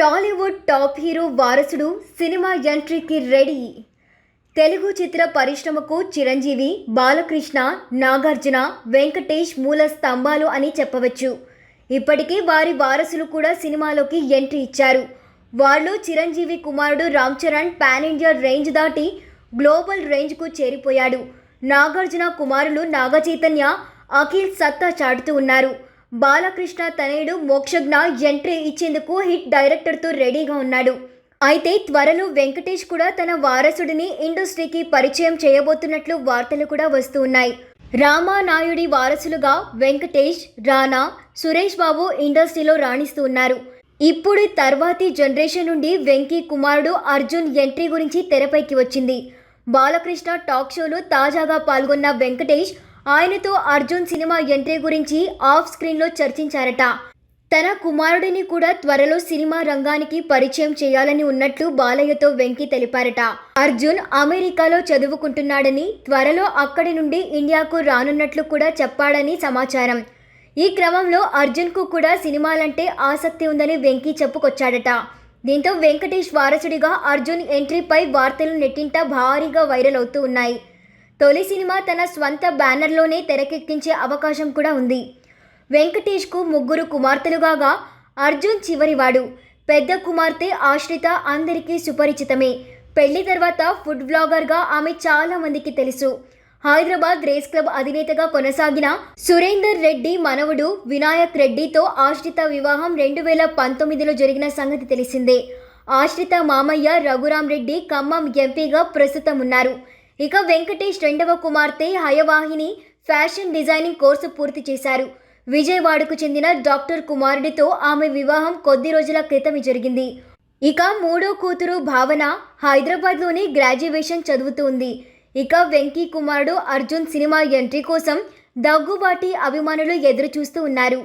Tollywood top hero వారసుడు cinema ఎంట్రీకి ready. Telugu చిత్ర పరిశ్రమకు చిరంజీవి, బాలకృష్ణ, నాగార్జున, వెంకటేష్ మూల స్తంభాలు అని చెప్పవచ్చు. ఇప్పటికే వారి వారసులు కూడా సినిమాలోకి ఎంట్రీ ఇచ్చారు. వాళ్ళు చిరంజీవి కుమారుడు Ram Charan pan India range దాటి గ్లోబల్ రేంజ్కు చేరిపోయాడు. నాగార్జున కుమారులు నాగ చైతన్య, అఖిల్ సత్తా చాటుతూ ఉన్నారు. బాలకృష్ణ తనయుడు మోక్షజ్ఞ ఎంట్రీ ఇచ్చేందుకు హిట్ డైరెక్టర్తో రెడీగా ఉన్నాడు. అయితే త్వరలో వెంకటేష్ కూడా తన వారసుడిని ఇండస్ట్రీకి పరిచయం చేయబోతున్నట్లు వార్తలు కూడా వస్తూ ఉన్నాయి. రామానాయుడి వారసులుగా వెంకటేష్, రానా, సురేష్ బాబు ఇండస్ట్రీలో రాణిస్తూ ఉన్నారు. ఇప్పుడు తర్వాతి జనరేషన్ నుండి వెంకీ కుమారుడు అర్జున్ ఎంట్రీ గురించి తెరపైకి వచ్చింది. బాలకృష్ణ టాక్ షోలో తాజాగా పాల్గొన్న వెంకటేష్ ఆయనతో అర్జున్ సినిమా ఎంట్రీ గురించి ఆఫ్ స్క్రీన్లో చర్చించారట. తన కుమారుడిని కూడా త్వరలో సినిమా రంగానికి పరిచయం చేయాలని ఉన్నట్లు బాలయ్యతో వెంకీ తెలిపారట. అర్జున్ అమెరికాలో చదువుకుంటున్నాడని, త్వరలో అక్కడి నుండి ఇండియాకు రానున్నట్లు కూడా చెప్పాడని సమాచారం. ఈ క్రమంలో అర్జున్కు కూడా సినిమాలంటే ఆసక్తి ఉందని వెంకీ చెప్పుకొచ్చాడట. దీంతో వెంకటేష్ వారసుడిగా అర్జున్ ఎంట్రీపై వార్తలు నెట్టింట భారీగా వైరల్ అవుతూ ఉన్నాయి. తొలి సినిమా తన స్వంత బ్యానర్లోనే తెరకెక్కించే అవకాశం కూడా ఉంది. వెంకటేష్కు ముగ్గురు కుమార్తెలుగా అర్జున్ చివరివాడు. పెద్ద కుమార్తె ఆశ్రిత అందరికీ సుపరిచితమే. పెళ్లి తర్వాత ఫుడ్ బ్లాగర్గా ఆమె చాలా మందికి తెలుసు. హైదరాబాద్ రేస్ క్లబ్ అధినేతగా కొనసాగిన సురేందర్ రెడ్డి మనవడు వినాయక్ రెడ్డితో ఆశ్రిత వివాహం 2019లో జరిగిన సంగతి తెలిసిందే. ఆశ్రిత మామయ్య రఘురాం రెడ్డి ఖమ్మం ఎంపీగా ప్రస్తుతం ఉన్నారు. ఇక వెంకటేష్ రెండవ కుమార్తె హయవాహిని ఫ్యాషన్ డిజైనింగ్ కోర్సు పూర్తి చేశారు. విజయవాడకు చెందిన డాక్టర్ కుమారుడితో ఆమె వివాహం కొద్ది రోజుల క్రితం జరిగింది. ఇక మూడో కూతురు భావన హైదరాబాద్లోని గ్రాడ్యుయేషన్ చదువుతుంది. ఇక వెంకీ కుమారుడు అర్జున్ సినిమా ఎంట్రీ కోసం దగ్గుబాటి అభిమానులు ఎదురు చూస్తూ ఉన్నారు.